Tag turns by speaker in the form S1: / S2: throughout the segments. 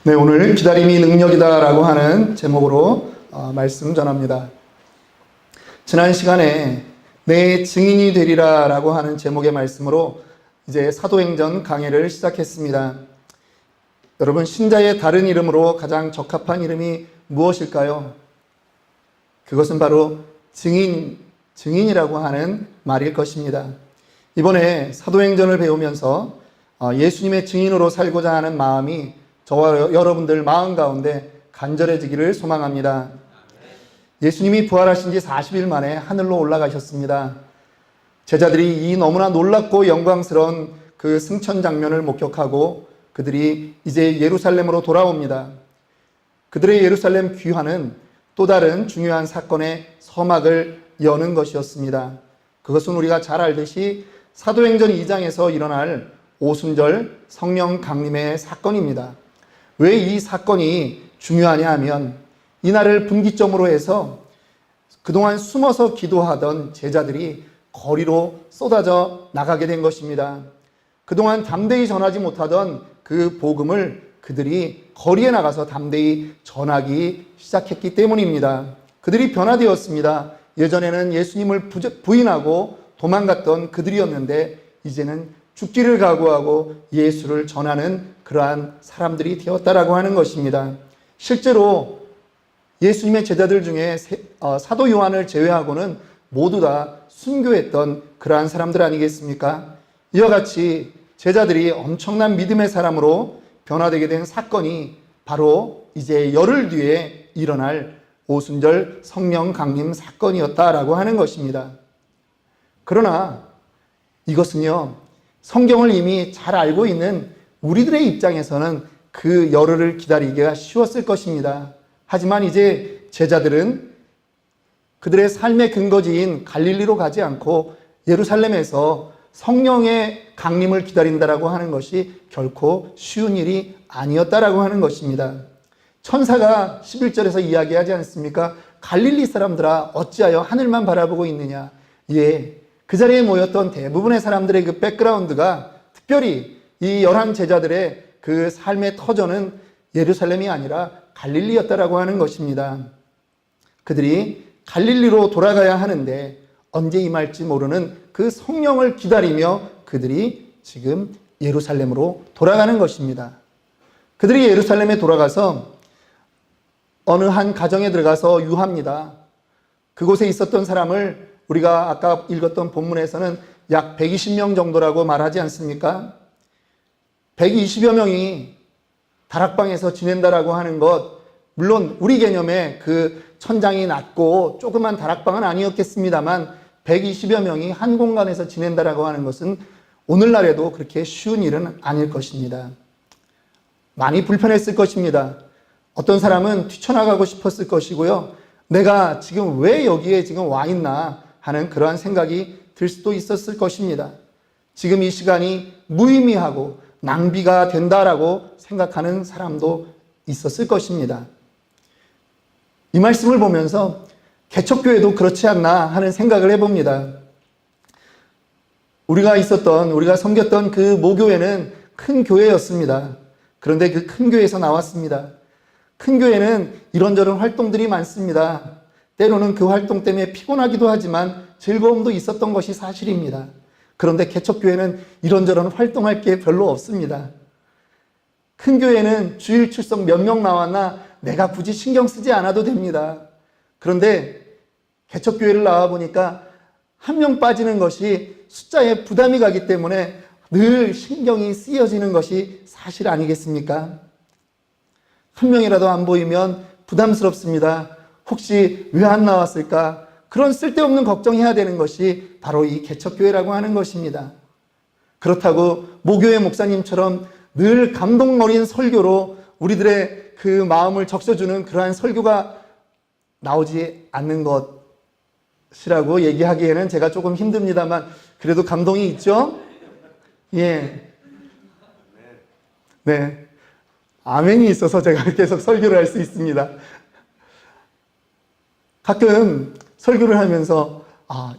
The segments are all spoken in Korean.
S1: 네, 오늘 기다림이 능력이다라고 하는 제목으로 말씀 전합니다. 지난 시간에 내 증인이 되리라라고 하는 제목의 말씀으로 이제 사도행전 강해를 시작했습니다. 여러분, 신자의 다른 이름으로 가장 적합한 이름이 무엇일까요? 그것은 바로 증인이라고 하는 말일 것입니다. 이번에 사도행전을 배우면서 예수님의 증인으로 살고자 하는 마음이 저와 여러분들 마음 가운데 간절해지기를 소망합니다. 예수님이 부활하신 지 40일 만에 하늘로 올라가셨습니다. 제자들이 이 너무나 놀랍고 영광스러운 그 승천 장면을 목격하고 그들이 이제 예루살렘으로 돌아옵니다. 그들의 예루살렘 귀환은 또 다른 중요한 사건의 서막을 여는 것이었습니다. 그것은 우리가 잘 알듯이 사도행전 2장에서 일어날 오순절 성령 강림의 사건입니다. 왜 이 사건이 중요하냐 하면 이날을 분기점으로 해서 그동안 숨어서 기도하던 제자들이 거리로 쏟아져 나가게 된 것입니다. 그동안 담대히 전하지 못하던 그 복음을 그들이 거리에 나가서 담대히 전하기 시작했기 때문입니다. 그들이 변화되었습니다. 예전에는 예수님을 부인하고 도망갔던 그들이었는데 이제는 죽기를 각오하고 예수를 전하는 그러한 사람들이 되었다라고 하는 것입니다. 실제로 예수님의 제자들 중에 사도 요한을 제외하고는 모두 다 순교했던 그러한 사람들 아니겠습니까? 이와 같이 제자들이 엄청난 믿음의 사람으로 변화되게 된 사건이 바로 이제 열흘 뒤에 일어날 오순절 성령 강림 사건이었다라고 하는 것입니다. 그러나 이것은요, 성경을 이미 잘 알고 있는 우리들의 입장에서는 그 열흘을 기다리기가 쉬웠을 것입니다. 하지만 이제 제자들은 그들의 삶의 근거지인 갈릴리로 가지 않고 예루살렘에서 성령의 강림을 기다린다라고 하는 것이 결코 쉬운 일이 아니었다라고 하는 것입니다. 천사가 11절에서 이야기하지 않습니까? 갈릴리 사람들아 어찌하여 하늘만 바라보고 있느냐. 그 자리에 모였던 대부분의 사람들의 그 백그라운드가 특별히 이 11 제자들의 그 삶의 터전은 예루살렘이 아니라 갈릴리였다라고 하는 것입니다. 그들이 갈릴리로 돌아가야 하는데 언제 임할지 모르는 그 성령을 기다리며 그들이 지금 예루살렘으로 돌아가는 것입니다. 그들이 예루살렘에 돌아가서 어느 한 가정에 들어가서 유합니다. 그곳에 있었던 사람을 우리가 아까 읽었던 본문에서는 약 120명 정도라고 말하지 않습니까? 120여 명이 다락방에서 지낸다라고 하는 것, 물론 우리 개념에 그 천장이 낮고 조그만 다락방은 아니었겠습니다만 120여 명이 한 공간에서 지낸다라고 하는 것은 오늘날에도 그렇게 쉬운 일은 아닐 것입니다. 많이 불편했을 것입니다. 어떤 사람은 뛰쳐나가고 싶었을 것이고요. 내가 지금 왜 여기에 지금 와 있나 하는 그러한 생각이 들 수도 있었을 것입니다. 지금 이 시간이 무의미하고 낭비가 된다라고 생각하는 사람도 있었을 것입니다. 이 말씀을 보면서 개척교회도 그렇지 않나 하는 생각을 해봅니다. 우리가 섬겼던 그 모교회는 큰 교회였습니다. 그런데 그 큰 교회에서 나왔습니다. 큰 교회는 이런저런 활동들이 많습니다. 때로는 그 활동 때문에 피곤하기도 하지만 즐거움도 있었던 것이 사실입니다. 그런데 개척교회는 이런저런 활동할 게 별로 없습니다. 큰 교회는 주일 출석 몇 명 나왔나 내가 굳이 신경 쓰지 않아도 됩니다. 그런데 개척교회를 나와보니까 한 명 빠지는 것이 숫자에 부담이 가기 때문에 늘 신경이 쓰여지는 것이 사실 아니겠습니까? 한 명이라도 안 보이면 부담스럽습니다. 혹시 왜 안 나왔을까? 그런 쓸데없는 걱정해야 되는 것이 바로 이 개척교회라고 하는 것입니다. 그렇다고 모교회 목사님처럼 늘 감동 어린 설교로 우리들의 그 마음을 적셔주는 그러한 설교가 나오지 않는 것이라고 얘기하기에는 제가 조금 힘듭니다만 그래도 감동이 있죠? 예. 네. 아멘이 있어서 제가 계속 설교를 할 수 있습니다. 가끔 설교를 하면서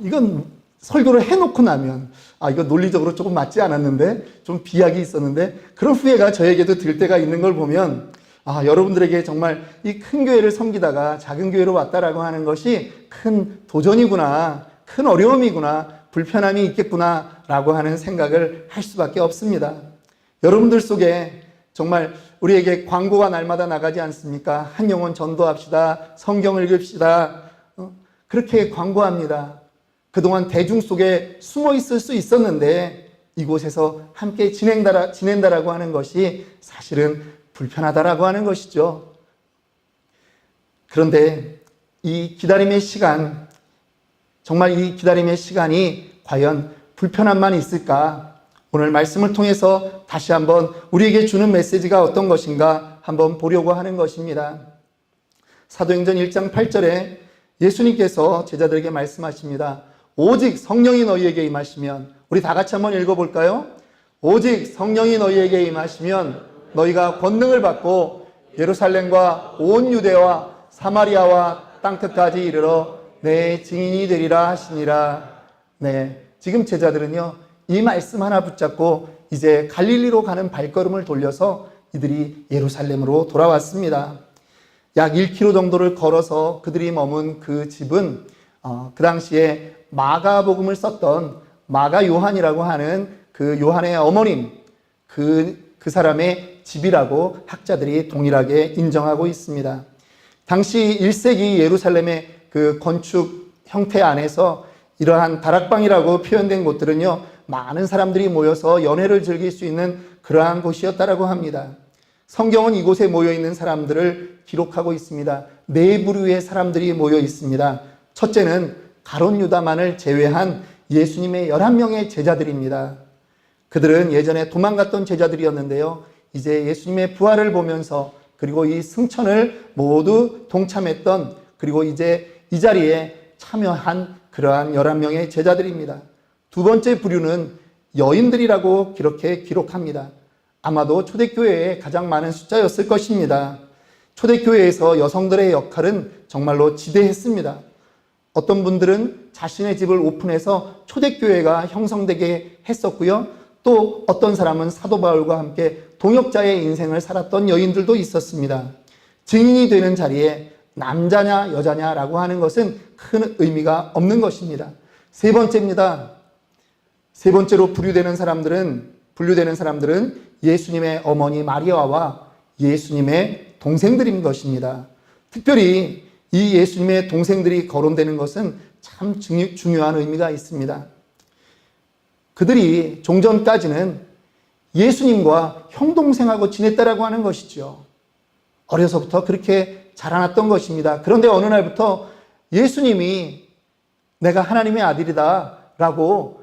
S1: 이건 설교를 해놓고 나면 이거 논리적으로 조금 맞지 않았는데 좀 비약이 있었는데 그런 후회가 저에게도 들 때가 있는 걸 보면 여러분들에게 정말 이 큰 교회를 섬기다가 작은 교회로 왔다라고 하는 것이 큰 도전이구나, 큰 어려움이구나, 불편함이 있겠구나 라고 하는 생각을 할 수밖에 없습니다. 여러분들 속에 정말 우리에게 광고가 날마다 나가지 않습니까? 한 영혼 전도합시다, 성경 읽읍시다, 그렇게 광고합니다. 그동안 대중 속에 숨어 있을 수 있었는데 이곳에서 함께 지낸다라고 하는 것이 사실은 불편하다라고 하는 것이죠. 그런데 이 기다림의 시간, 정말 이 기다림의 시간이 과연 불편함만 있을까? 오늘 말씀을 통해서 다시 한번 우리에게 주는 메시지가 어떤 것인가 한번 보려고 하는 것입니다. 사도행전 1장 8절에 예수님께서 제자들에게 말씀하십니다. 오직 성령이 너희에게 임하시면, 우리 다 같이 한번 읽어볼까요? 오직 성령이 너희에게 임하시면 너희가 권능을 받고 예루살렘과 온 유대와 사마리아와 땅끝까지 이르러 내 증인이 되리라 하시니라. 네, 지금 제자들은요, 이 말씀 하나 붙잡고 이제 갈릴리로 가는 발걸음을 돌려서 이들이 예루살렘으로 돌아왔습니다. 약 1km 정도를 걸어서 그들이 머문 그 집은 그 당시에 마가복음을 썼던 마가 요한이라고 하는 그 요한의 어머님, 그 사람의 집이라고 학자들이 동일하게 인정하고 있습니다. 당시 1세기 예루살렘의 그 건축 형태 안에서 이러한 다락방이라고 표현된 곳들은요, 많은 사람들이 모여서 연회를 즐길 수 있는 그러한 곳이었다라고 합니다. 성경은 이곳에 모여 있는 사람들을 기록하고 있습니다. 네 부류의 사람들이 모여 있습니다. 첫째는 가룟 유다만을 제외한 예수님의 11명의 제자들입니다. 그들은 예전에 도망갔던 제자들이었는데요, 이제 예수님의 부활을 보면서 그리고 이 승천을 모두 동참했던, 그리고 이제 이 자리에 참여한 그러한 11명의 제자들입니다. 두 번째 부류는 여인들이라고 그렇게 기록합니다. 아마도 초대교회에 가장 많은 숫자였을 것입니다. 초대교회에서 여성들의 역할은 정말로 지대했습니다. 어떤 분들은 자신의 집을 오픈해서 초대교회가 형성되게 했었고요. 또 어떤 사람은 사도 바울과 함께 동역자의 인생을 살았던 여인들도 있었습니다. 증인이 되는 자리에 남자냐 여자냐라고 하는 것은 큰 의미가 없는 것입니다. 세 번째입니다. 세 번째로 분류되는 사람들은 예수님의 어머니 마리아와 예수님의 동생들인 것입니다. 특별히 이 예수님의 동생들이 거론되는 것은 참 중요한 의미가 있습니다. 그들이 종전까지는 예수님과 형동생하고 지냈다라고 하는 것이죠. 어려서부터 그렇게 자라났던 것입니다. 그런데 어느 날부터 예수님이 내가 하나님의 아들이다 라고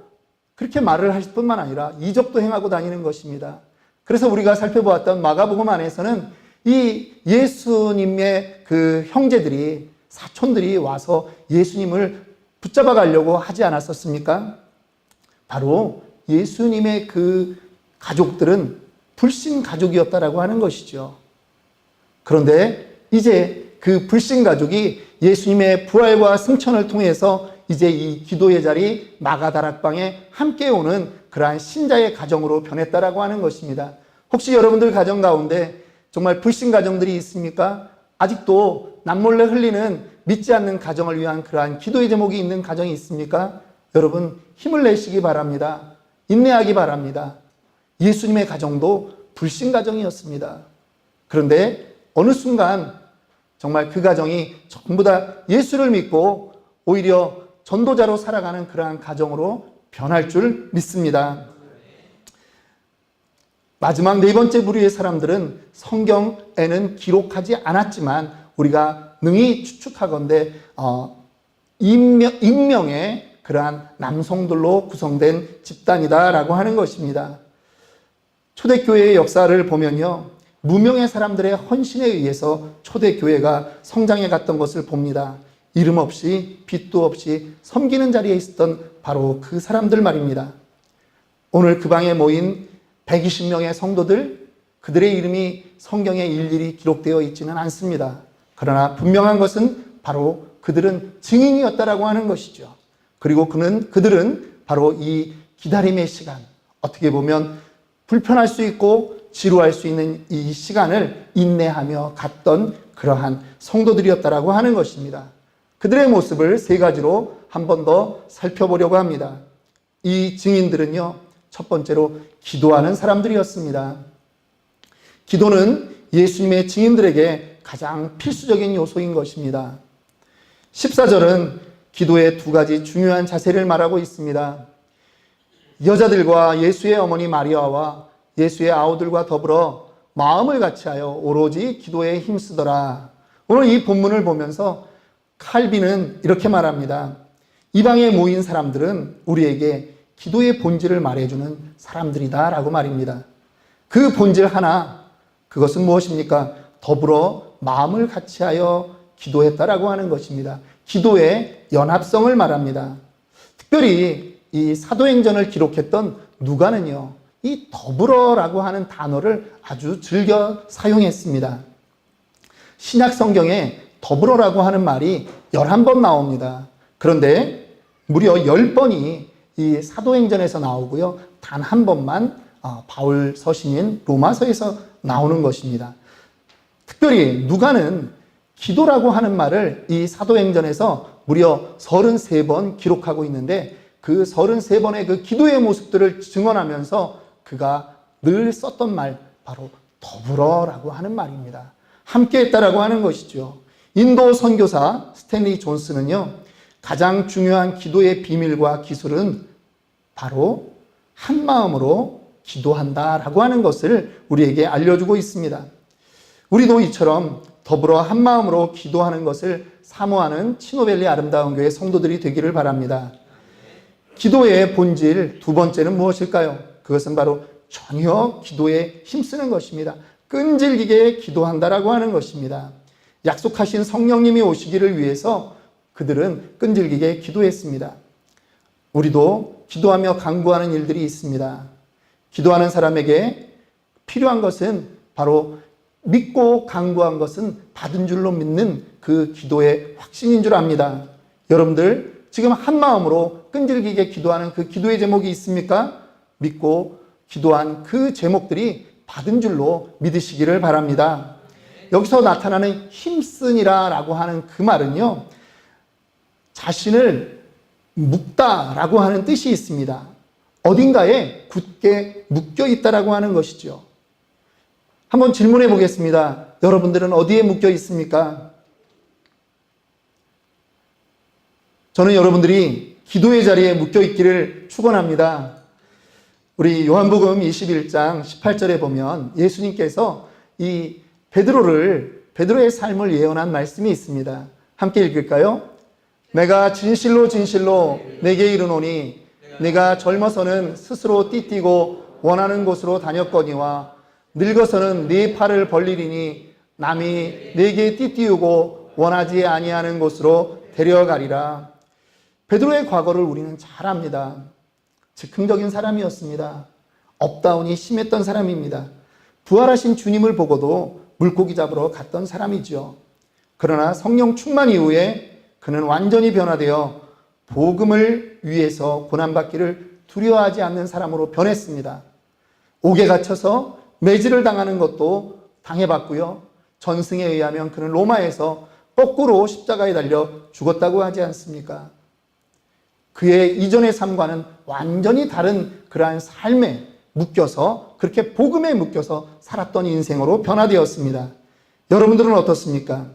S1: 그렇게 말을 하실 뿐만 아니라 이적도 행하고 다니는 것입니다. 그래서 우리가 살펴보았던 마가복음 안에서는 이 예수님의 그 형제들이, 사촌들이 와서 예수님을 붙잡아 가려고 하지 않았었습니까? 바로 예수님의 그 가족들은 불신 가족이었다라고 하는 것이죠. 그런데 이제 그 불신 가족이 예수님의 부활과 승천을 통해서 이제 이 기도의 자리 마가다락방에 함께 오는 그러한 신자의 가정으로 변했다라고 하는 것입니다. 혹시 여러분들 가정 가운데 정말 불신 가정들이 있습니까? 아직도 남몰래 흘리는 믿지 않는 가정을 위한 그러한 기도의 제목이 있는 가정이 있습니까? 여러분 힘을 내시기 바랍니다. 인내하기 바랍니다. 예수님의 가정도 불신 가정이었습니다. 그런데 어느 순간 정말 그 가정이 전부 다 예수를 믿고 오히려 전도자로 살아가는 그러한 가정으로 변할 줄 믿습니다. 마지막 네 번째 부류의 사람들은 성경에는 기록하지 않았지만 우리가 능히 추측하건대 익명의 그러한 남성들로 구성된 집단이다라고 하는 것입니다. 초대교회의 역사를 보면요, 무명의 사람들의 헌신에 의해서 초대교회가 성장해 갔던 것을 봅니다. 이름 없이 빚도 없이 섬기는 자리에 있었던 바로 그 사람들 말입니다. 오늘 그 방에 모인 120명의 성도들, 그들의 이름이 성경에 일일이 기록되어 있지는 않습니다. 그러나 분명한 것은 바로 그들은 증인이었다라고 하는 것이죠. 그리고 그들은 바로 이 기다림의 시간, 어떻게 보면 불편할 수 있고 지루할 수 있는 이 시간을 인내하며 갔던 그러한 성도들이었다라고 하는 것입니다. 그들의 모습을 세 가지로 한 번 더 살펴보려고 합니다. 이 증인들은요, 첫 번째로 기도하는 사람들이었습니다. 기도는 예수님의 증인들에게 가장 필수적인 요소인 것입니다. 14절은 기도의 두 가지 중요한 자세를 말하고 있습니다. 여자들과 예수의 어머니 마리아와 예수의 아우들과 더불어 마음을 같이하여 오로지 기도에 힘쓰더라. 오늘 이 본문을 보면서 칼빈은 이렇게 말합니다. 이방에 모인 사람들은 우리에게 기도의 본질을 말해주는 사람들이다 라고 말입니다. 그 본질 하나, 그것은 무엇입니까? 더불어 마음을 같이하여 기도했다라고 하는 것입니다. 기도의 연합성을 말합니다. 특별히 이 사도행전을 기록했던 누가는요, 이 더불어라고 하는 단어를 아주 즐겨 사용했습니다. 신약 성경에 더불어라고 하는 말이 11번 나옵니다. 그런데 무려 10번이 이 사도행전에서 나오고요. 단 한 번만 바울 서신인 로마서에서 나오는 것입니다. 특별히 누가는 기도라고 하는 말을 이 사도행전에서 무려 33번 기록하고 있는데 그 33번의 그 기도의 모습들을 증언하면서 그가 늘 썼던 말, 바로 더불어라고 하는 말입니다. 함께 했다라고 하는 것이죠. 인도 선교사 스탠리 존스는요, 가장 중요한 기도의 비밀과 기술은 바로 한 마음으로 기도한다라고 하는 것을 우리에게 알려주고 있습니다. 우리도 이처럼 더불어 한 마음으로 기도하는 것을 사모하는 치노밸리 아름다운 교회 성도들이 되기를 바랍니다. 기도의 본질 두 번째는 무엇일까요? 그것은 바로 전혀 기도에 힘쓰는 것입니다. 끈질기게 기도한다라고 하는 것입니다. 약속하신 성령님이 오시기를 위해서 그들은 끈질기게 기도했습니다. 우리도 기도하며 간구하는 일들이 있습니다. 기도하는 사람에게 필요한 것은 바로 믿고 간구한 것은 받은 줄로 믿는 그 기도의 확신인 줄 압니다. 여러분들 지금 한 마음으로 끈질기게 기도하는 그 기도의 제목이 있습니까? 믿고 기도한 그 제목들이 받은 줄로 믿으시기를 바랍니다. 여기서 나타나는 힘쓰니라라고 하는 그 말은요, 자신을 묶다라고 하는 뜻이 있습니다. 어딘가에 굳게 묶여 있다라고 하는 것이죠. 한번 질문해 보겠습니다. 여러분들은 어디에 묶여 있습니까? 저는 여러분들이 기도의 자리에 묶여 있기를 축원합니다. 우리 요한복음 21장 18절에 보면 예수님께서 이 베드로의 삶을 예언한 말씀이 있습니다. 함께 읽을까요? 내가 진실로 진실로 내게 이르노니 네가 젊어서는 스스로 띠띠고 원하는 곳으로 다녔거니와 늙어서는 네 팔을 벌리리니 남이 네게 띠띠우고 원하지 아니하는 곳으로 데려가리라. 베드로의 과거를 우리는 잘 압니다. 즉흥적인 사람이었습니다. 업다운이 심했던 사람입니다. 부활하신 주님을 보고도 물고기 잡으러 갔던 사람이죠. 그러나 성령 충만 이후에 그는 완전히 변화되어 복음을 위해서 고난받기를 두려워하지 않는 사람으로 변했습니다. 옥에 갇혀서 매질을 당하는 것도 당해봤고요. 전승에 의하면 그는 로마에서 거꾸로 십자가에 달려 죽었다고 하지 않습니까? 그의 이전의 삶과는 완전히 다른 그러한 삶에 묶여서, 그렇게 복음에 묶여서 살았던 인생으로 변화되었습니다. 여러분들은 어떻습니까?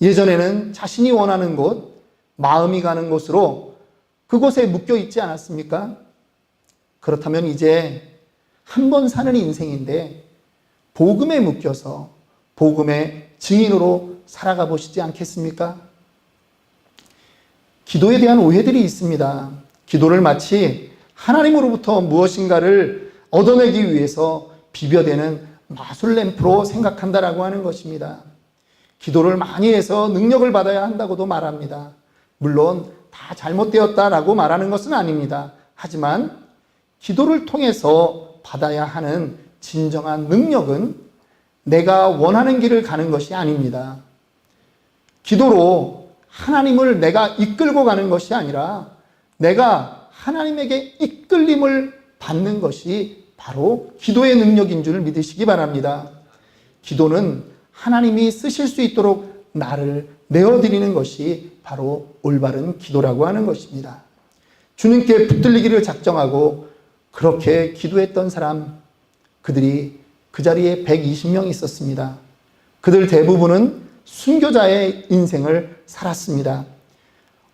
S1: 예전에는 자신이 원하는 곳, 마음이 가는 곳으로 그곳에 묶여 있지 않았습니까? 그렇다면 이제 한 번 사는 인생인데 복음에 묶여서 복음의 증인으로 살아가 보시지 않겠습니까? 기도에 대한 오해들이 있습니다. 기도를 마치 하나님으로부터 무엇인가를 얻어내기 위해서 비벼대는 마술램프로 생각한다라고 하는 것입니다. 기도를 많이 해서 능력을 받아야 한다고도 말합니다. 물론 다 잘못되었다라고 말하는 것은 아닙니다. 하지만 기도를 통해서 받아야 하는 진정한 능력은 내가 원하는 길을 가는 것이 아닙니다. 기도로 하나님을 내가 이끌고 가는 것이 아니라 내가 하나님에게 이끌림을 받는 것이 바로 기도의 능력인 줄 믿으시기 바랍니다. 기도는 하나님이 쓰실 수 있도록 나를 내어드리는 것이 바로 올바른 기도라고 하는 것입니다. 주님께 붙들리기를 작정하고 그렇게 기도했던 사람, 그들이 그 자리에 120명 있었습니다. 그들 대부분은 순교자의 인생을 살았습니다.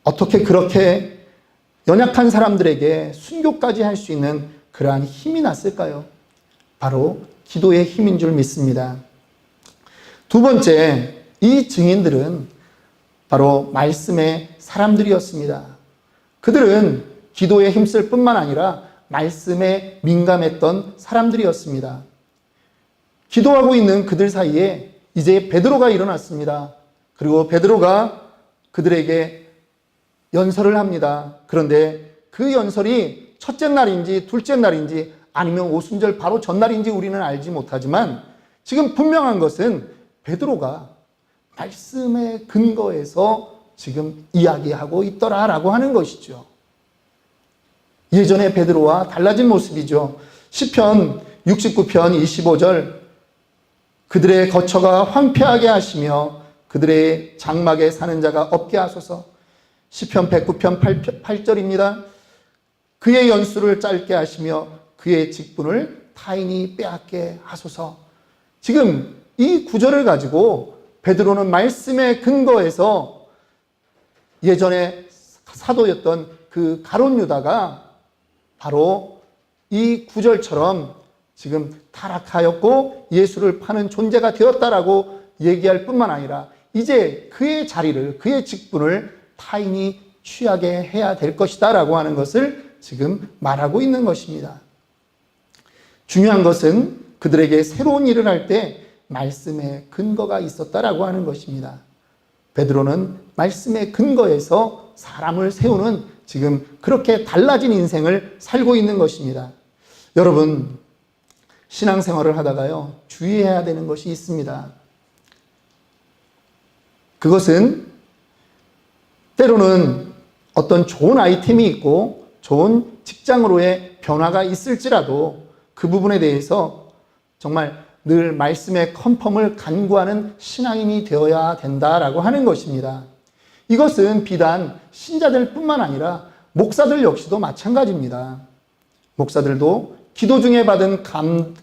S1: 어떻게 그렇게 연약한 사람들에게 순교까지 할 수 있는 그러한 힘이 났을까요? 바로 기도의 힘인 줄 믿습니다. 두 번째, 이 증인들은 바로 말씀의 사람들이었습니다. 그들은 기도에 힘쓸 뿐만 아니라 말씀에 민감했던 사람들이었습니다. 기도하고 있는 그들 사이에 이제 베드로가 일어났습니다. 그리고 베드로가 그들에게 연설을 합니다. 그런데 그 연설이 첫째 날인지 둘째 날인지 아니면 오순절 바로 전날인지 우리는 알지 못하지만 지금 분명한 것은 베드로가 말씀의 근거에서 지금 이야기하고 있더라라고 하는 것이죠. 예전의 베드로와 달라진 모습이죠. 시편 69편 25절 그들의 거처가 황폐하게 하시며 그들의 장막에 사는 자가 없게 하소서. 시편 109편 8절입니다. 그의 연수를 짧게 하시며 그의 직분을 타인이 빼앗게 하소서. 지금 이 구절을 가지고 베드로는 말씀의 근거에서 예전에 사도였던 그 가룟 유다가 바로 이 구절처럼 지금 타락하였고 예수를 파는 존재가 되었다라고 얘기할 뿐만 아니라 이제 그의 자리를, 그의 직분을 타인이 취하게 해야 될 것이다 라고 하는 것을 지금 말하고 있는 것입니다. 중요한 것은 그들에게 새로운 일을 할 때 말씀의 근거가 있었다라고 하는 것입니다. 베드로는 말씀의 근거에서 사람을 세우는 지금 그렇게 달라진 인생을 살고 있는 것입니다. 여러분, 신앙생활을 하다가요, 주의해야 되는 것이 있습니다. 그것은 때로는 어떤 좋은 아이템이 있고 좋은 직장으로의 변화가 있을지라도 그 부분에 대해서 정말 늘 말씀의 컨펌을 간구하는 신앙인이 되어야 된다라고 하는 것입니다. 이것은 비단 신자들 뿐만 아니라 목사들 역시도 마찬가지입니다. 목사들도 기도 중에 받은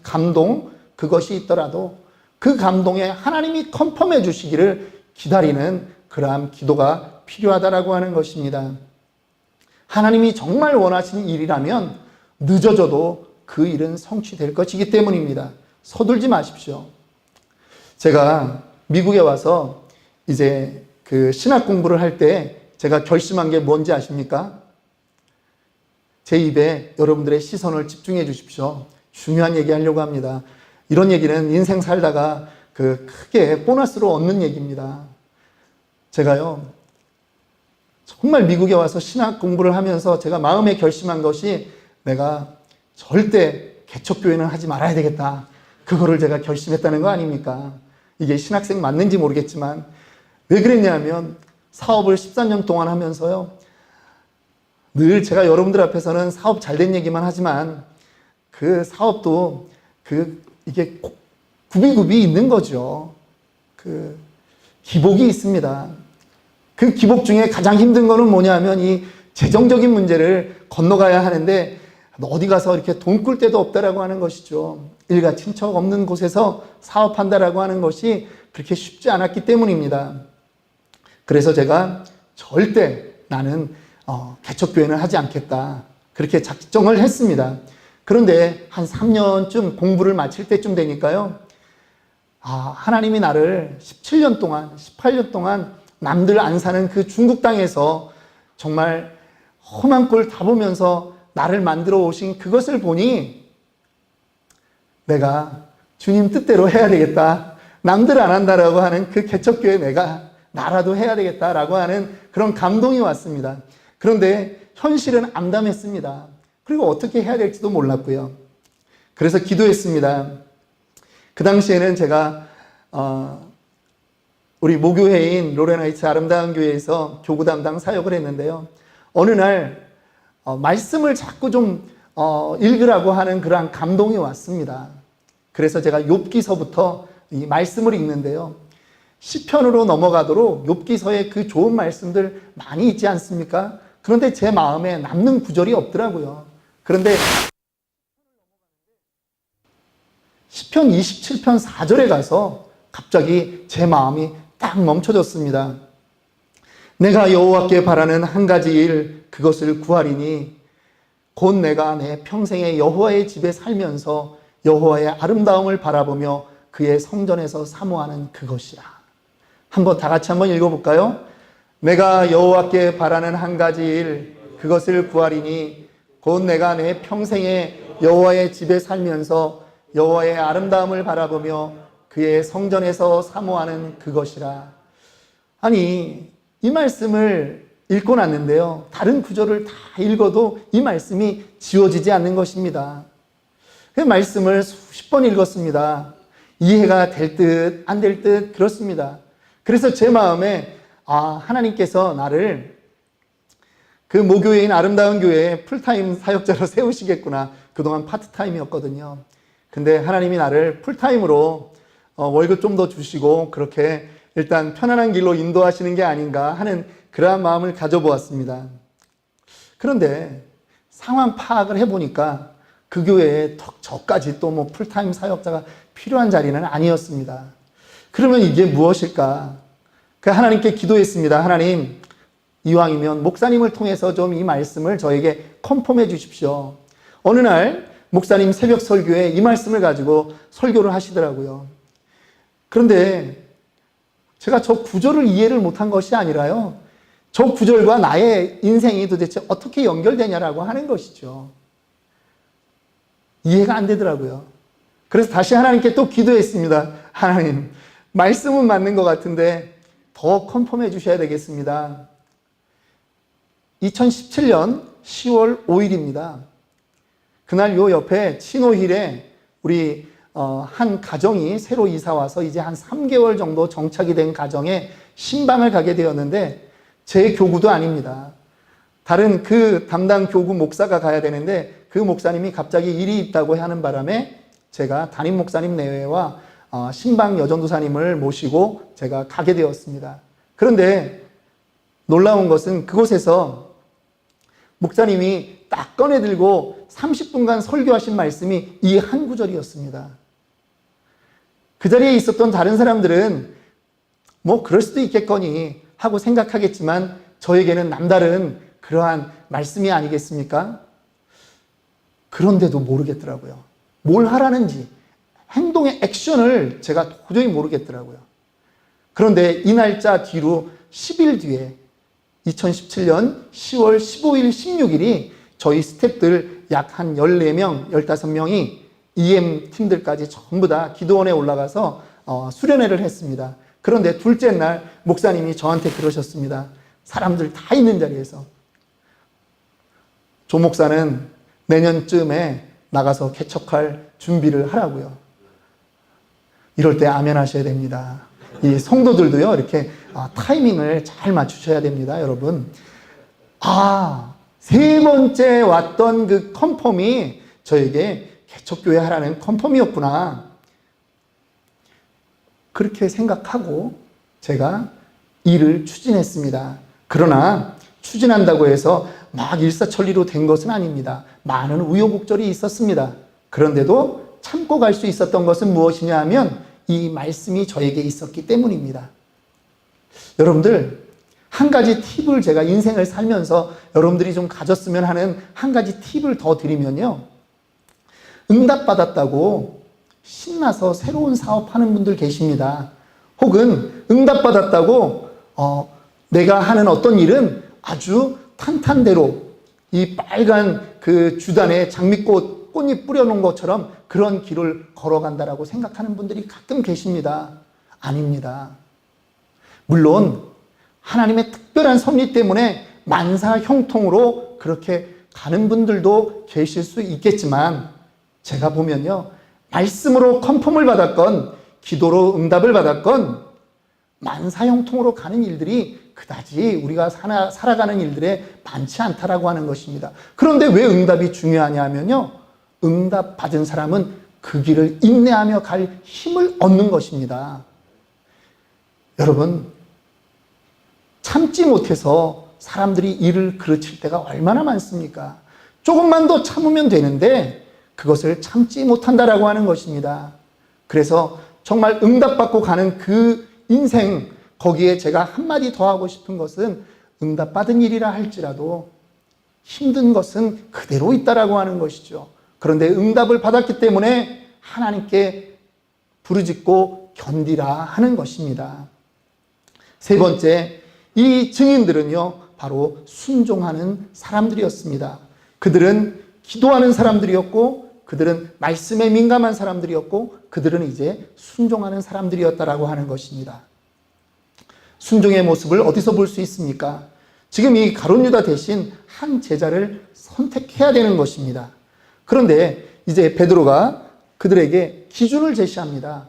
S1: 감동, 그것이 있더라도 그 감동에 하나님이 컨펌해 주시기를 기다리는 그러한 기도가 필요하다라고 하는 것입니다. 하나님이 정말 원하시는 일이라면 늦어져도 그 일은 성취될 것이기 때문입니다. 서둘지 마십시오. 제가 미국에 와서 이제 그 신학 공부를 할 때 제가 결심한 게 뭔지 아십니까? 제 입에 여러분들의 시선을 집중해 주십시오. 중요한 얘기 하려고 합니다. 이런 얘기는 인생 살다가 그 크게 보너스로 얻는 얘기입니다. 제가요, 정말 미국에 와서 신학 공부를 하면서 제가 마음에 결심한 것이 내가 절대 개척교회는 하지 말아야 되겠다. 그거를 제가 결심했다는 거 아닙니까? 이게 신학생 맞는지 모르겠지만 왜 그랬냐면 사업을 14년 동안 하면서요, 늘 제가 여러분들 앞에서는 사업 잘된 얘기만 하지만 그 사업도 이게 굽이굽이 있는 거죠. 그 기복이 있습니다. 그 기복 중에 가장 힘든 거는 뭐냐면 이 재정적인 문제를 건너가야 하는데 어디 가서 이렇게 돈 꿀 데도 없다라고 하는 것이죠. 일가 친척 없는 곳에서 사업한다라고 하는 것이 그렇게 쉽지 않았기 때문입니다. 그래서 제가 절대 나는 개척교회는 하지 않겠다. 그렇게 작정을 했습니다. 그런데 한 3년쯤 공부를 마칠 때쯤 되니까요, 하나님이 나를 17년 동안, 18년 동안 남들 안 사는 그 중국 땅에서 정말 험한 꼴 다 보면서 나를 만들어 오신 그것을 보니 내가 주님 뜻대로 해야 되겠다. 남들 안 한다라고 하는 그 개척교회 내가 나라도 해야 되겠다라고 하는 그런 감동이 왔습니다. 그런데 현실은 암담했습니다. 그리고 어떻게 해야 될지도 몰랐고요. 그래서 기도했습니다. 그 당시에는 제가 우리 모교회인 로렌하이츠 아름다운 교회에서 교구 담당 사역을 했는데요. 어느 날 말씀을 자꾸 좀 읽으라고 하는 그러한 감동이 왔습니다. 그래서 제가 욥기서부터 이 말씀을 읽는데요. 시편으로 넘어가도록 욥기서에 그 좋은 말씀들 많이 있지 않습니까? 그런데 제 마음에 남는 구절이 없더라고요. 그런데 시편 27편 4절에 가서 갑자기 제 마음이 딱 멈춰졌습니다. 내가 여호와께 바라는 한 가지 일, 그것을 구하리니 곧 내가 내 평생에 여호와의 집에 살면서 여호와의 아름다움을 바라보며 그의 성전에서 사모하는 그것이라. 한번 다 같이 한번 읽어볼까요? 내가 여호와께 바라는 한 가지 일, 그것을 구하리니 곧 내가 내 평생에 여호와의 집에 살면서 여호와의 아름다움을 바라보며 그의 성전에서 사모하는 그것이라. 아니, 이 말씀을 읽고 났는데요. 다른 구절을 다 읽어도 이 말씀이 지워지지 않는 것입니다. 그 말씀을 수십 번 읽었습니다. 이해가 될 듯, 안 될 듯, 그렇습니다. 그래서 제 마음에, 하나님께서 나를 그 모교회인 아름다운 교회에 풀타임 사역자로 세우시겠구나. 그동안 파트타임이었거든요. 근데 하나님이 나를 풀타임으로 월급 좀 더 주시고 그렇게 일단 편안한 길로 인도하시는 게 아닌가 하는 그러한 마음을 가져보았습니다. 그런데 상황 파악을 해보니까 그 교회에 저까지 또 뭐 풀타임 사역자가 필요한 자리는 아니었습니다. 그러면 이게 무엇일까? 하나님께 기도했습니다. 하나님, 이왕이면 목사님을 통해서 좀 이 말씀을 저에게 컨펌해 주십시오. 어느 날 목사님 새벽 설교에 이 말씀을 가지고 설교를 하시더라고요. 그런데 제가 저 구절을 이해를 못한 것이 아니라요. 저 구절과 나의 인생이 도대체 어떻게 연결되냐라고 하는 것이죠. 이해가 안 되더라고요. 그래서 다시 하나님께 또 기도했습니다. 하나님, 말씀은 맞는 것 같은데 더 컨펌해 주셔야 되겠습니다. 2017년 10월 5일입니다. 그날 요 옆에 치노힐에 우리 한 가정이 새로 이사 와서 이제 한 3개월 정도 정착이 된 가정에 신방을 가게 되었는데 제 교구도 아닙니다. 다른 그 담당 교구 목사가 가야 되는데 그 목사님이 갑자기 일이 있다고 하는 바람에 제가 담임 목사님 내외와 신방 여전도사님을 모시고 제가 가게 되었습니다. 그런데 놀라운 것은 그곳에서 목사님이 딱 꺼내들고 30분간 설교하신 말씀이 이 한 구절이었습니다. 그 자리에 있었던 다른 사람들은 뭐 그럴 수도 있겠거니 하고 생각하겠지만 저에게는 남다른 그러한 말씀이 아니겠습니까? 그런데도 모르겠더라고요. 뭘 하라는지 행동의 액션을 제가 도저히 모르겠더라고요. 그런데 이 날짜 뒤로 10일 뒤에 2017년 10월 15일, 16일이 저희 스태프들 약 한 14명, 15명이 EM 팀들까지 전부 다 기도원에 올라가서 수련회를 했습니다. 그런데 둘째 날 목사님이 저한테 그러셨습니다. 사람들 다 있는 자리에서 조 목사는 내년쯤에 나가서 개척할 준비를 하라고요. 이럴 때 아멘 하셔야 됩니다. 이 성도들도요, 이렇게 타이밍을 잘 맞추셔야 됩니다, 여러분. 세 번째 왔던 그 컨펌이 저에게 개척교회 하라는 컨펌이었구나. 그렇게 생각하고 제가 일을 추진했습니다. 그러나 추진한다고 해서 막 일사천리로 된 것은 아닙니다. 많은 우여곡절이 있었습니다. 그런데도 참고 갈 수 있었던 것은 무엇이냐 하면 이 말씀이 저에게 있었기 때문입니다. 여러분들, 한 가지 팁을 제가 인생을 살면서 여러분들이 좀 가졌으면 하는 한 가지 팁을 더 드리면요. 응답받았다고 신나서 새로운 사업하는 분들 계십니다. 혹은 응답받았다고 내가 하는 어떤 일은 아주 탄탄대로 이 빨간 그 주단에 장미꽃 꽃잎 뿌려놓은 것처럼 그런 길을 걸어간다라고 생각하는 분들이 가끔 계십니다. 아닙니다. 물론 하나님의 특별한 섭리 때문에 만사 형통으로 그렇게 가는 분들도 계실 수 있겠지만 제가 보면요, 말씀으로 컨펌을 받았건 기도로 응답을 받았건 만사형통으로 가는 일들이 그다지 우리가 살아가는 일들에 많지 않다라고 하는 것입니다. 그런데 왜 응답이 중요하냐 하면요, 응답 받은 사람은 그 길을 인내하며 갈 힘을 얻는 것입니다. 여러분, 참지 못해서 사람들이 일을 그르칠 때가 얼마나 많습니까? 조금만 더 참으면 되는데 그것을 참지 못한다라고 하는 것입니다. 그래서 정말 응답받고 가는 그 인생, 거기에 제가 한마디 더 하고 싶은 것은 응답받은 일이라 할지라도 힘든 것은 그대로 있다라고 하는 것이죠. 그런데 응답을 받았기 때문에 하나님께 부르짖고 견디라 하는 것입니다. 세 번째, 이 증인들은요, 바로 순종하는 사람들이었습니다. 그들은 기도하는 사람들이었고, 그들은 말씀에 민감한 사람들이었고, 그들은 이제 순종하는 사람들이었다라고 하는 것입니다. 순종의 모습을 어디서 볼 수 있습니까? 지금 이 가룟 유다 대신 한 제자를 선택해야 되는 것입니다. 그런데 이제 베드로가 그들에게 기준을 제시합니다.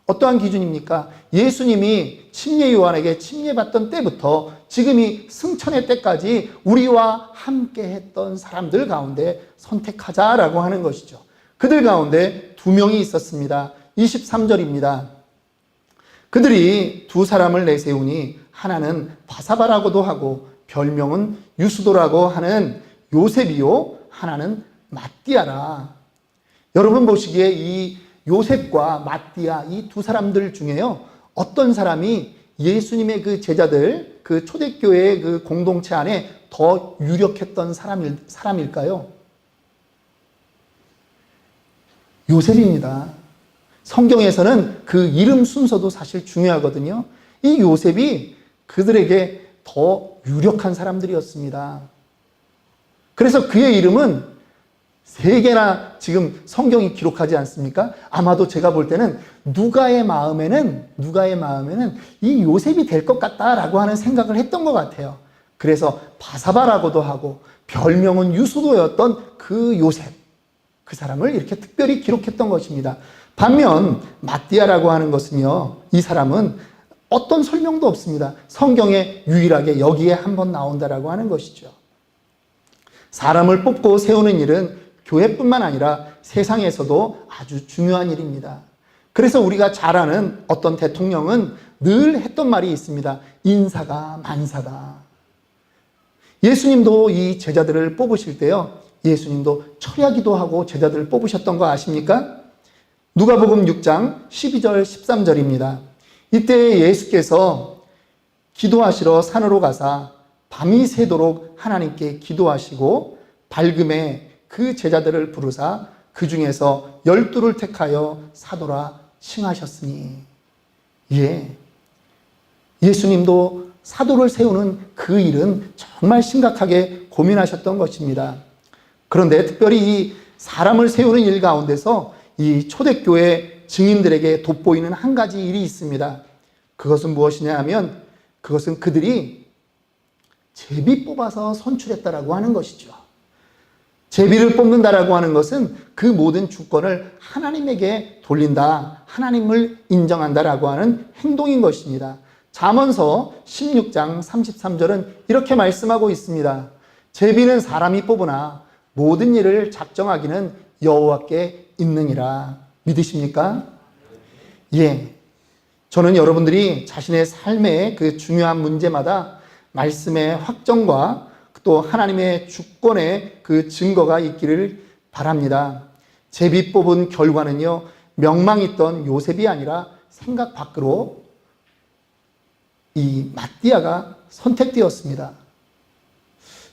S1: 어떠한 기준입니까? 예수님이 침례 요한에게 침례받던 때부터 지금 이 승천의 때까지 우리와 함께 했던 사람들 가운데 선택하자라고 하는 것이죠. 그들 가운데 두 명이 있었습니다. 23절입니다. 그들이 두 사람을 내세우니 하나는 바사바라고도 하고 별명은 유수도라고 하는 요셉이요, 하나는 마띠아라. 여러분 보시기에 이 요셉과 마띠아, 이 두 사람들 중에요, 어떤 사람이 예수님의 그 제자들, 그 초대교회의 그 공동체 안에 더 유력했던 사람일까요? 요셉입니다. 성경에서는 그 이름 순서도 사실 중요하거든요. 이 요셉이 그들에게 더 유력한 사람들이었습니다. 그래서 그의 이름은 세 개나 지금 성경이 기록하지 않습니까? 아마도 제가 볼 때는 누가의 마음에는 이 요셉이 될 것 같다라고 하는 생각을 했던 것 같아요. 그래서 바사바라고도 하고 별명은 유수도였던 그 요셉, 그 사람을 이렇게 특별히 기록했던 것입니다. 반면 마띠아라고 하는 것은요, 이 사람은 어떤 설명도 없습니다. 성경에 유일하게 여기에 한번 나온다라고 하는 것이죠. 사람을 뽑고 세우는 일은 교회뿐만 아니라 세상에서도 아주 중요한 일입니다. 그래서 우리가 잘 아는 어떤 대통령은 늘 했던 말이 있습니다. 인사가 만사다. 예수님도 이 제자들을 뽑으실 때요, 예수님도 철야기도 하고 제자들을 뽑으셨던 거 아십니까? 누가복음 6장 12절 13절입니다. 이때 예수께서 기도하시러 산으로 가사 밤이 새도록 하나님께 기도하시고 밝음에 그 제자들을 부르사 그 중에서 12를 택하여 사도라 칭하셨으니. 예, 예수님도 사도를 세우는 그 일은 정말 심각하게 고민하셨던 것입니다. 그런데 특별히 이 사람을 세우는 일 가운데서 이 초대교회 증인들에게 돋보이는 한 가지 일이 있습니다. 그것은 무엇이냐 하면 그것은 그들이 제비 뽑아서 선출했다라고 하는 것이죠. 제비를 뽑는다라고 하는 것은 그 모든 주권을 하나님에게 돌린다, 하나님을 인정한다라고 하는 행동인 것입니다. 잠언서 16장 33절은 이렇게 말씀하고 있습니다. 제비는 사람이 뽑으나 모든 일을 작정하기는 여호와께 있느니라. 믿으십니까? 예. 저는 여러분들이 자신의 삶의 그 중요한 문제마다 말씀의 확정과 또 하나님의 주권의 그 증거가 있기를 바랍니다. 제비 뽑은 결과는요, 명망있던 요셉이 아니라 생각 밖으로 이 마띠아가 선택되었습니다.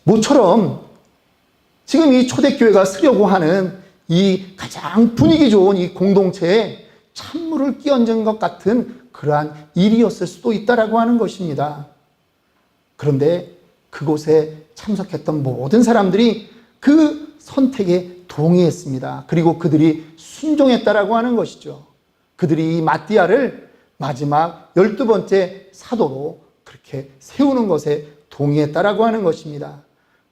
S1: 모처럼 지금 이 초대교회가 쓰려고 하는 이 가장 분위기 좋은 이 공동체에 찬물을 끼얹은 것 같은 그러한 일이었을 수도 있다라고 하는 것입니다. 그런데 그곳에 참석했던 모든 사람들이 그 선택에 동의했습니다. 그리고 그들이 순종했다라고 하는 것이죠. 그들이 이 마띠아를 마지막 12번째 사도로 그렇게 세우는 것에 동의했다라고 하는 것입니다.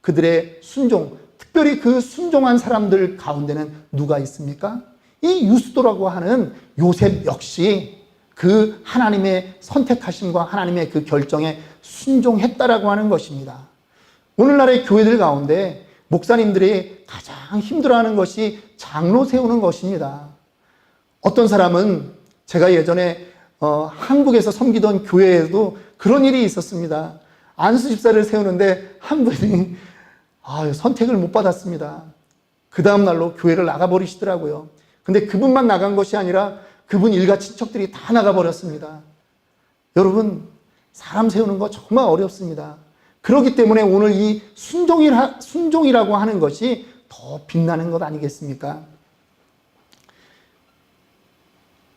S1: 그들의 순종, 특별히 그 순종한 사람들 가운데는 누가 있습니까? 이 유수도라고 하는 요셉 역시 그 하나님의 선택하심과 하나님의 그 결정에 순종했다라고 하는 것입니다. 오늘날의 교회들 가운데 목사님들이 가장 힘들어하는 것이 장로 세우는 것입니다. 어떤 사람은 제가 예전에 한국에서 섬기던 교회에도 그런 일이 있었습니다. 안수 집사를 세우는데 한 분이 선택을 못 받았습니다. 그 다음 날로 교회를 나가버리시더라고요. 근데 그분만 나간 것이 아니라 그분 일가 친척들이 다 나가버렸습니다. 여러분, 사람 세우는 거 정말 어렵습니다. 그렇기 때문에 오늘 이 순종이라고 하는 것이 더 빛나는 것 아니겠습니까?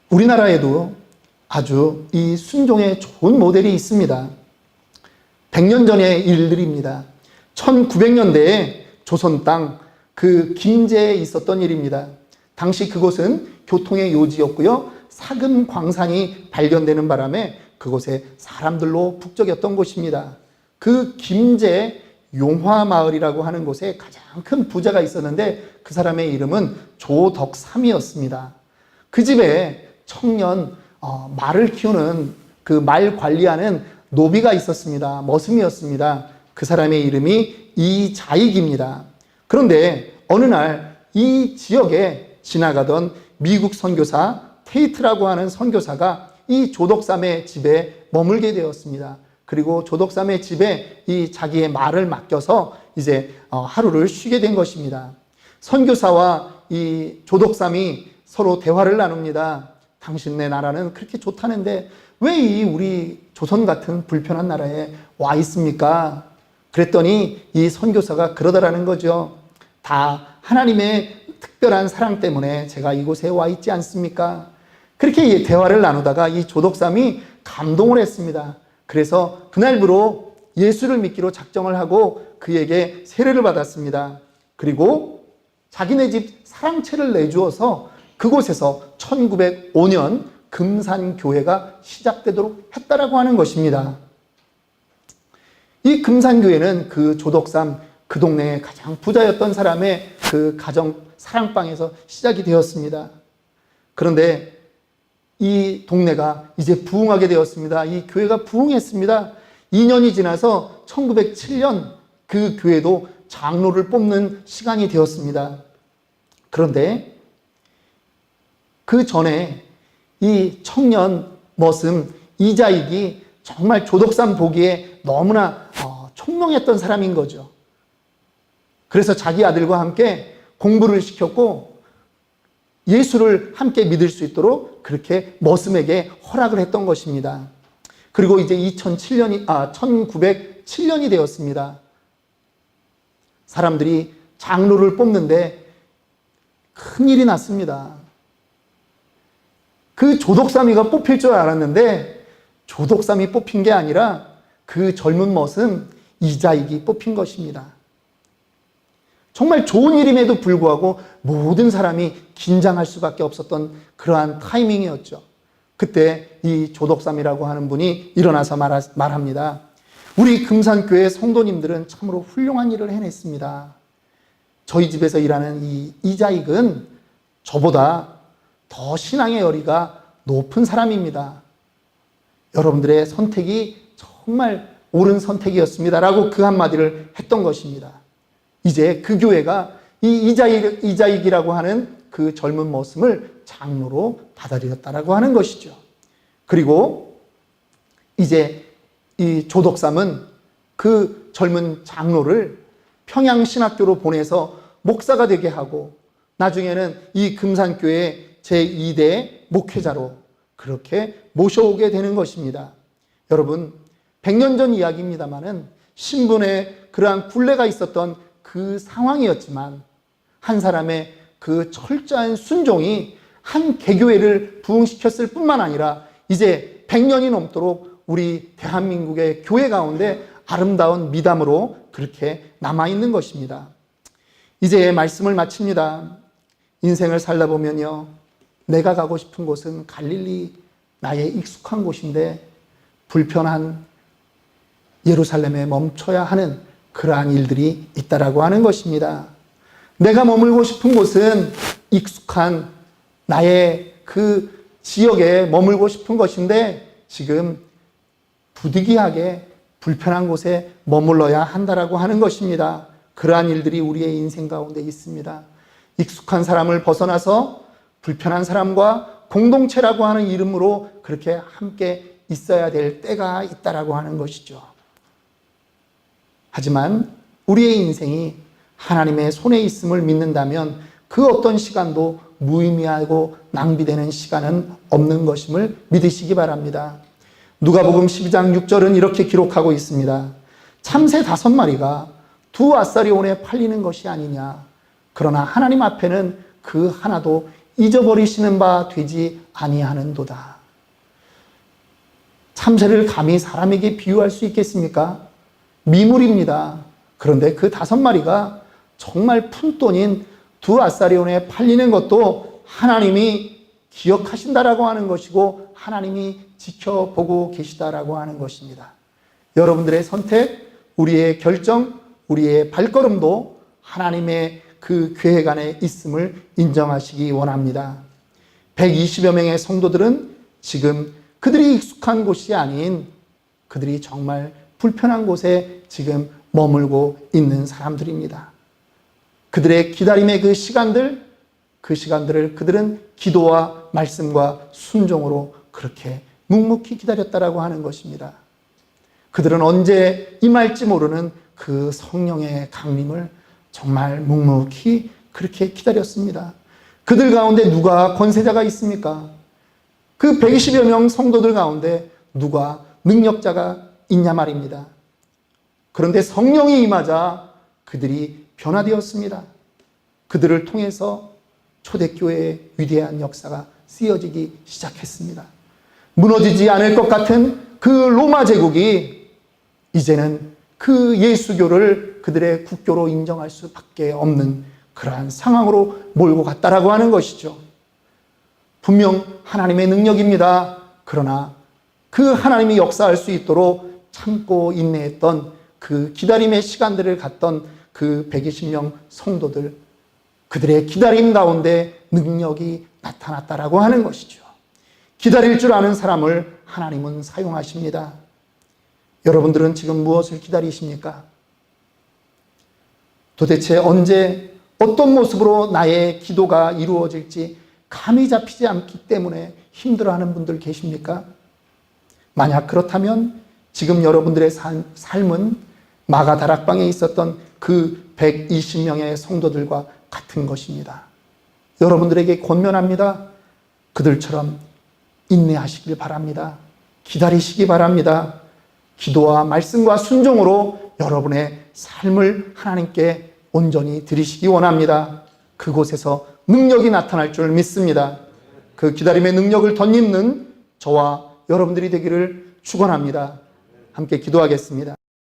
S1: 우리나라에도 아주 이 순종에 좋은 모델이 있습니다. 100년 전의 일들입니다. 1900년대에 조선 땅 그 김제에 있었던 일입니다. 당시 그곳은 교통의 요지였고요. 사금 광산이 발견되는 바람에 그곳에 사람들로 북적였던 곳입니다. 그 김제 용화마을이라고 하는 곳에 가장 큰 부자가 있었는데 그 사람의 이름은 조덕삼이었습니다. 그 집에 청년 말을 키우는 그 말 관리하는 노비가 있었습니다. 머슴이었습니다. 그 사람의 이름이 이자익입니다. 그런데 어느 날 이 지역에 지나가던 미국 선교사 테이트라고 하는 선교사가 이 조덕삼의 집에 머물게 되었습니다. 그리고 조덕삼의 집에 이 자기의 말을 맡겨서 이제 하루를 쉬게 된 것입니다. 선교사와 이 조덕삼이 서로 대화를 나눕니다. 당신네 나라는 그렇게 좋다는데 왜 이 우리 조선 같은 불편한 나라에 와 있습니까? 그랬더니 이 선교사가 그러더라는 거죠. 다 하나님의 특별한 사랑 때문에 제가 이곳에 와 있지 않습니까? 그렇게 대화를 나누다가 이 조덕삼이 감동을 했습니다. 그래서 그날부로 예수를 믿기로 작정을 하고 그에게 세례를 받았습니다. 그리고 자기네 집 사랑채를 내주어서 그곳에서 1905년 금산교회가 시작되도록 했다라고 하는 것입니다. 이 금산교회는 그 조덕삼 그 동네의 가장 부자였던 사람의 그 가정 사랑방에서 시작이 되었습니다. 그런데 이 동네가 이제 부흥하게 되었습니다. 이 교회가 부흥했습니다. 2년이 지나서 1907년 그 교회도 장로를 뽑는 시간이 되었습니다. 그런데 그 전에 이 청년 머슴 이자익이 정말 조덕삼 보기에 너무나 총명했던 사람인 거죠. 그래서 자기 아들과 함께 공부를 시켰고 예수를 함께 믿을 수 있도록 그렇게 머슴에게 허락을 했던 것입니다. 그리고 이제 1907년이 되었습니다. 사람들이 장로를 뽑는데 큰일이 났습니다. 그 조덕삼이가 뽑힐 줄 알았는데 조덕삼이 뽑힌 게 아니라 그 젊은 머슴 이자익이 뽑힌 것입니다. 정말 좋은 일임에도 불구하고 모든 사람이 긴장할 수밖에 없었던 그러한 타이밍이었죠. 그때 이 조덕삼이라고 하는 분이 일어나서 말합니다. 우리 금산교회 성도님들은 참으로 훌륭한 일을 해냈습니다. 저희 집에서 일하는 이 이자익은 저보다 더 신앙의 열의가 높은 사람입니다. 여러분들의 선택이 정말 옳은 선택이었습니다. 라고 그 한마디를 했던 것입니다. 이제 그 교회가 이 이자익이라고 하는 그 젊은 머슴을 장로로 받아들였다라고 하는 것이죠. 그리고 이제 이 조덕삼은 그 젊은 장로를 평양신학교로 보내서 목사가 되게 하고 나중에는 이 금산교회 제2대 목회자로 그렇게 모셔오게 되는 것입니다. 여러분, 100년 전 이야기입니다마는 신분에 그러한 굴레가 있었던 그 상황이었지만 한 사람의 그 철저한 순종이 한 개교회를 부흥시켰을 뿐만 아니라 이제 100년이 넘도록 우리 대한민국의 교회 가운데 아름다운 미담으로 그렇게 남아있는 것입니다. 이제 말씀을 마칩니다. 인생을 살다 보면요, 내가 가고 싶은 곳은 갈릴리, 나의 익숙한 곳인데 불편한 예루살렘에 멈춰야 하는 그러한 일들이 있다라고 하는 것입니다. 내가 머물고 싶은 곳은 익숙한 나의 그 지역에 머물고 싶은 것인데 지금 부득이하게 불편한 곳에 머물러야 한다라고 하는 것입니다. 그러한 일들이 우리의 인생 가운데 있습니다. 익숙한 사람을 벗어나서 불편한 사람과 공동체라고 하는 이름으로 그렇게 함께 있어야 될 때가 있다라고 하는 것이죠. 하지만 우리의 인생이 하나님의 손에 있음을 믿는다면 그 어떤 시간도 무의미하고 낭비되는 시간은 없는 것임을 믿으시기 바랍니다. 누가복음 12장 6절은 이렇게 기록하고 있습니다. 참새 5마리가 2아사리온에 팔리는 것이 아니냐. 그러나 하나님 앞에는 그 하나도 잊어버리시는 바 되지 아니하는도다. 참새를 감히 사람에게 비유할 수 있겠습니까? 미물입니다. 그런데 그 5마리가 정말 푼돈인 2아사리온에 팔리는 것도 하나님이 기억하신다라고 하는 것이고 하나님이 지켜보고 계시다라고 하는 것입니다. 여러분들의 선택, 우리의 결정, 우리의 발걸음도 하나님의 그 계획 안에 있음을 인정하시기 원합니다. 120여 명의 성도들은 지금 그들이 익숙한 곳이 아닌 그들이 정말 불편한 곳에 지금 머물고 있는 사람들입니다. 그들의 기다림의 그 시간들을 그들은 기도와 말씀과 순종으로 그렇게 묵묵히 기다렸다라고 하는 것입니다. 그들은 언제 임할지 모르는 그 성령의 강림을 정말 묵묵히 그렇게 기다렸습니다. 그들 가운데 누가 권세자가 있습니까? 그 120여 명 성도들 가운데 누가 능력자가 있냐 말입니다. 그런데 성령이 임하자 그들이 변화되었습니다. 그들을 통해서 초대교회의 위대한 역사가 쓰여지기 시작했습니다. 무너지지 않을 것 같은 그 로마 제국이 이제는 그 예수교를 그들의 국교로 인정할 수밖에 없는 그러한 상황으로 몰고 갔다라고 하는 것이죠. 분명 하나님의 능력입니다. 그러나 그 하나님이 역사할 수 있도록 참고 인내했던 그 기다림의 시간들을 갖던 그 120명 성도들, 그들의 기다림 가운데 능력이 나타났다라고 하는 것이죠. 기다릴 줄 아는 사람을 하나님은 사용하십니다. 여러분들은 지금 무엇을 기다리십니까? 도대체 언제 어떤 모습으로 나의 기도가 이루어질지 감이 잡히지 않기 때문에 힘들어하는 분들 계십니까? 만약 그렇다면 지금 여러분들의 삶은 마가 다락방에 있었던 그 120명의 성도들과 같은 것입니다. 여러분들에게 권면합니다. 그들처럼 인내하시길 바랍니다. 기다리시기 바랍니다. 기도와 말씀과 순종으로 여러분의 삶을 하나님께 온전히 드리시기 원합니다. 그곳에서 능력이 나타날 줄 믿습니다. 그 기다림의 능력을 덧입는 저와 여러분들이 되기를 축원합니다. 함께 기도하겠습니다.